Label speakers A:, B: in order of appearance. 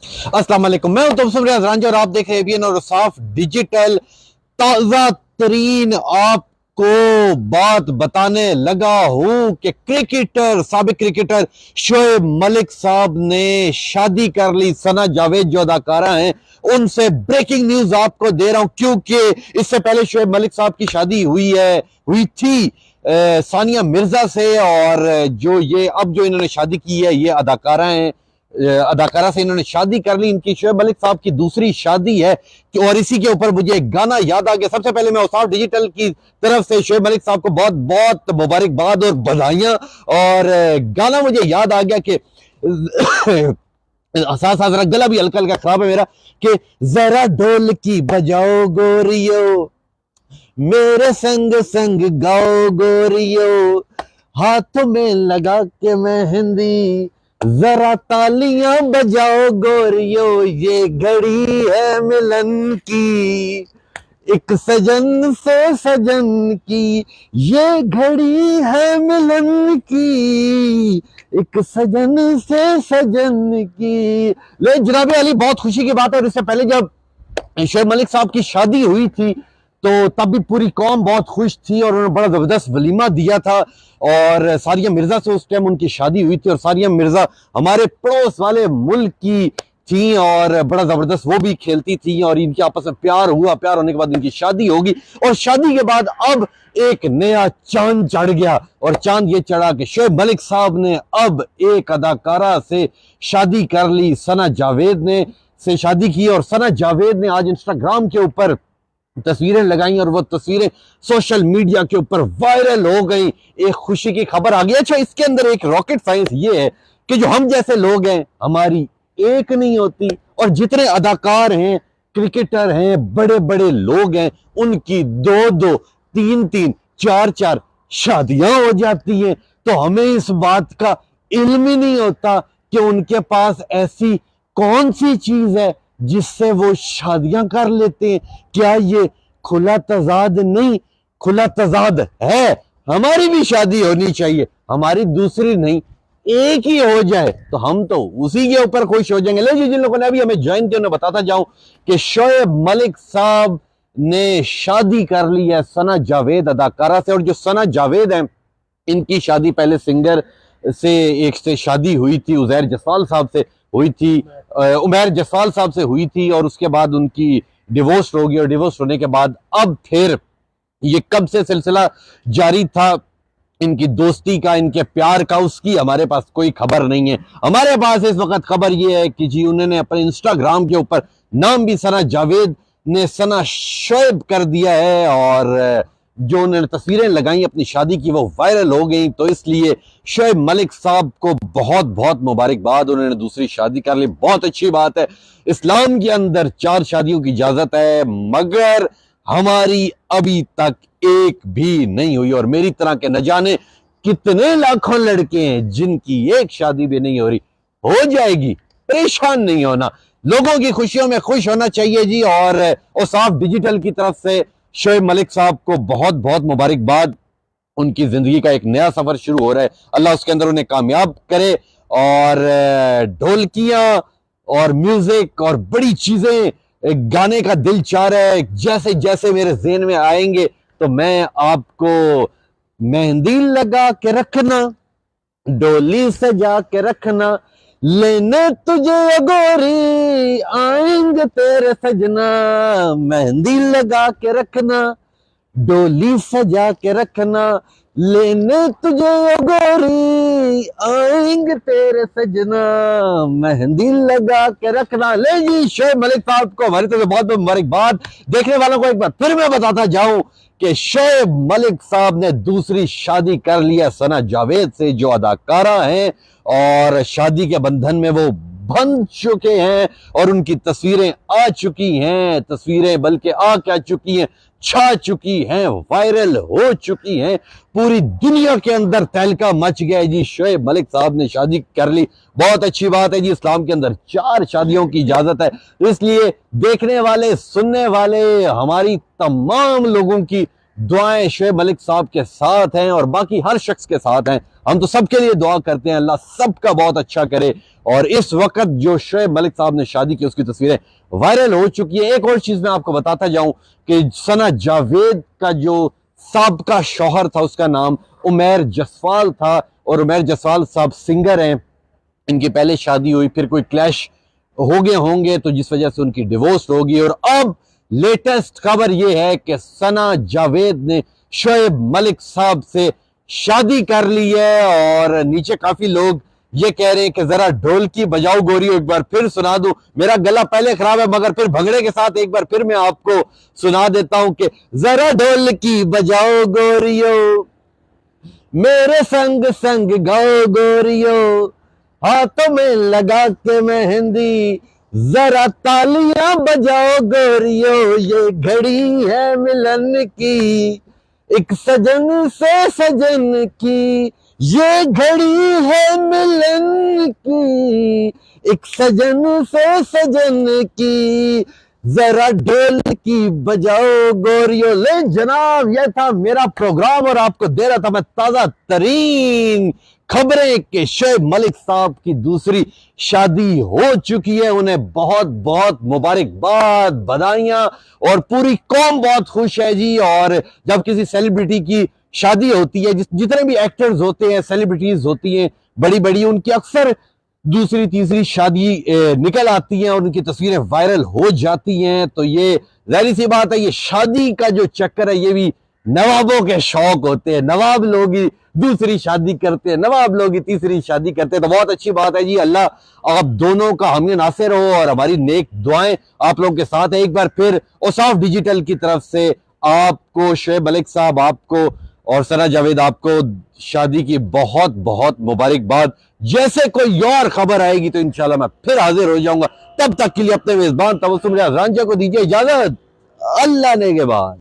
A: अस्सलाम वालेकुम, मैं हूं तबसुम रियाज रांझा और आप देख रहे हैं एबीएन और साफ डिजिटल। ताजा तरीन आपको बात बताने लगा हूं कि साबिक क्रिकेटर शोएब मलिक साहब ने शादी कर ली। सना जावेद जो अदाकारा हैं उनसे ब्रेकिंग न्यूज आपको दे रहा हूं, क्योंकि इससे पहले शोएब मलिक साहब की शादी हुई थी सानिया मिर्जा से। और जो ये अब जो इन्होंने शादी की है, ये अदाकारा से इन्होंने शादी कर ली। इनकी शोएब मलिक साहब की दूसरी शादी है और इसी के ऊपर मुझे एक गाना याद आ गया। सबसे पहले मैं औसाफ डिजिटल की तरफ से शोएब मलिक साहब को बहुत बहुत मुबारकबाद और बधाइयां। और गाना मुझे याद आ गया कि साथ साथ गला भी हल्का हल्का खराब है मेरा, कि जरा ढोल की बजाओ गोरियो, मेरे संग संग गाओ गोरियो, हाथ में लगा के मेहंदी, जरा तालियां बजाओ गोरियो, ये घड़ी है मिलन की, एक सजन से सजन की, ये घड़ी है मिलन की, एक सजन से सजन की। ले जनाबे अली, बहुत खुशी की बात है। और इससे पहले जब शोएब मलिक साहब की शादी हुई थी तो तब भी पूरी कौम बहुत खुश थी और उन्होंने बड़ा जबरदस्त वलीमा दिया था। और सारिया मिर्जा से उस टाइम उनकी शादी हुई थी और सारिया मिर्जा हमारे पड़ोस वाले मुल्क की थी और बड़ा जबरदस्त वो भी खेलती थी और इनके आपस में प्यार हुआ। प्यार होने के बाद इनकी शादी होगी और शादी के बाद अब एक नया चांद चढ़ गया। और चांद ये चढ़ा कि शोएब मलिक साहब ने अब एक अदाकारा से शादी कर ली। सना जावेद ने से शादी की और सना जावेद ने आज इंस्टाग्राम के ऊपर तस्वीरें लगाई और वो तस्वीरें सोशल मीडिया के ऊपर वायरल हो गई। एक खुशी की खबर आ गई। अच्छा, इसके अंदर एक रॉकेट साइंस ये है कि जो हम जैसे लोग हैं हमारी एक नहीं होती और जितने अदाकार हैं, क्रिकेटर हैं, बड़े बड़े लोग हैं, उनकी दो दो तीन तीन चार चार शादियां हो जाती हैं। तो हमें इस बात का इल्म ही नहीं होता कि उनके पास ऐसी कौन सी चीज है जिससे वो शादियां कर लेते हैं। क्या ये खुला तजाद नहीं? खुला तजाद है। हमारी भी शादी होनी चाहिए, हमारी दूसरी नहीं, एक ही हो जाए तो हम तो उसी के ऊपर खुश हो जाएंगे। लेकिन जिन लोगों ने अभी हमें ज्वाइन किया उन्हें बताता जाऊं कि शोएब मलिक साहब ने शादी कर ली है सना जावेद अदाकारा से। और जो सना जावेद है, इनकी शादी पहले सिंगर से एक से शादी हुई थी, उजैर जसवाल साहब से हुई थी, उमैर जसवाल साहब से हुई थी और उसके बाद उनकी डिवोर्स हो गई। और डिवोर्स होने के बाद अब फिर ये कब से सिलसिला जारी था इनकी दोस्ती का, इनके प्यार का, उसकी हमारे पास कोई खबर नहीं है। हमारे पास इस वक्त खबर ये है कि जी उन्होंने अपने इंस्टाग्राम के ऊपर नाम भी सना जावेद ने सना शोएब कर दिया है और जो उन्होंने तस्वीरें लगाई अपनी शादी की वो वायरल हो गई। तो इसलिए शोएब मलिक साहब को बहुत बहुत मुबारकबाद, उन्होंने दूसरी शादी कर ली, बहुत अच्छी बात है। इस्लाम के अंदर 4 शादियों की इजाजत है, मगर हमारी अभी तक एक भी नहीं हुई। और मेरी तरह के न जाने कितने लाखों लड़के हैं जिनकी एक शादी भी नहीं हो रही। हो जाएगी, परेशान नहीं होना, लोगों की खुशियों में खुश होना चाहिए जी। और औसाफ डिजिटल की तरफ से शोएब मलिक साहब को बहुत बहुत मुबारकबाद। उनकी जिंदगी का एक नया सफर शुरू हो रहा है, अल्लाह उसके अंदर उन्हें कामयाब करे। और ढोलकियां और म्यूजिक और बड़ी चीजें गाने का दिल चाह रहा है। जैसे जैसे मेरे ज़हन में आएंगे तो मैं आपको मेहंदी लगा के रखना, डोली सजा के रखना, लेने तुझे गोरी आएंगे तेरे सजना, मेहंदी लगा के रखना, डोली सजा के रखना, लेने तुझे गोरी आएंगे तेरे सजना, मेहंदी लगा के रखना। ले जी, शोएब मलिक साहब को हमारी तरफ से बहुत बहुत मुबारकबाद। देखने वालों को एक बार फिर मैं बताता जाऊं कि शोएब मलिक साहब ने दूसरी शादी कर लिया सना जावेद से, जो अदाकारा हैं और शादी के बंधन में वो बंध चुके हैं और उनकी तस्वीरें आ चुकी हैं। तस्वीरें बल्कि आ क्या चुकी हैं, छा चुकी हैं, वायरल हो चुकी हैं। पूरी दुनिया के अंदर तहलका मच गया है जी, शोएब मलिक साहब ने शादी कर ली। बहुत अच्छी बात है जी, इस्लाम के अंदर 4 शादियों की इजाजत है। इसलिए देखने वाले, सुनने वाले, हमारी तमाम लोगों की दुआएं शोएब मलिक साहब के साथ हैं और बाकी हर शख्स के साथ हैं। हम तो सबके लिए दुआ करते हैं, अल्लाह सबका बहुत अच्छा करे। और इस वक्त जो शोएब मलिक साहब ने शादी की उसकी तस्वीरें वायरल हो चुकी है। एक और चीज मैं आपको बताता जाऊं कि सना जावेद का जो साबका शौहर था उसका नाम उमैर जसवाल था और उमैर जसवाल साहब सिंगर हैं। इनकी पहले शादी हुई, फिर कोई क्लैश हो गए होंगे तो जिस वजह से उनकी डिवोर्स होगी। और अब लेटेस्ट खबर यह है कि सना जावेद ने शोएब मलिक साहब से शादी कर ली है। और नीचे काफी लोग ये कह रहे हैं कि जरा ढोलकी बजाओ गोरियो, एक बार फिर सुना दूं। मेरा गला पहले खराब है मगर फिर भंगड़े के साथ एक बार फिर मैं आपको सुना देता हूं कि जरा ढोलकी बजाओ गोरियो, मेरे संग संग गाओ गोरियो, हाथों में लगा के मेहंदी, जरा तालियां बजाओ गोरियो, ये घड़ी है मिलन की, एक सजन से सजन की, ये घड़ी है मिलन की, एक सजन से सजन की, जरा ढोल की बजाओ गोरियो। ले जनाब, यह था मेरा प्रोग्राम और आपको दे रहा था मैं ताजा तरीन खबरें कि शोएब मलिक साहब की दूसरी शादी हो चुकी है। उन्हें बहुत बहुत मुबारकबाद, बधाइयां, और पूरी कौम बहुत खुश है जी। और जब किसी सेलिब्रिटी की शादी होती है, जितने भी एक्टर्स होते हैं, सेलिब्रिटीज होती हैं बड़ी बड़ी, उनकी अक्सर दूसरी तीसरी शादी निकल आती हैं और उनकी तस्वीरें वायरल हो जाती हैं। तो ये जाहिर सी बात है, ये शादी का जो चक्कर है ये भी नवाबों के शौक होते हैं। नवाब लोग ही दूसरी शादी करते हैं, नवाब लोग ही तीसरी शादी करते हैं। तो बहुत अच्छी बात है जी, अल्लाह आप दोनों का हमने नासिर हो और हमारी नेक दुआएं आप लोगों के साथ है। एक बार फिर औसाफ डिजिटल की तरफ से आपको, शोएब मलिक साहब आपको और सना जावेद आपको शादी की बहुत बहुत मुबारकबाद। जैसे कोई और खबर आएगी तो इंशाल्लाह मैं फिर हाजिर हो जाऊंगा। तब तक के लिए अपने मेजबान तबस्सुम रियाज रांझा को दीजिए इजाजत। अल्लाह ने के बाद।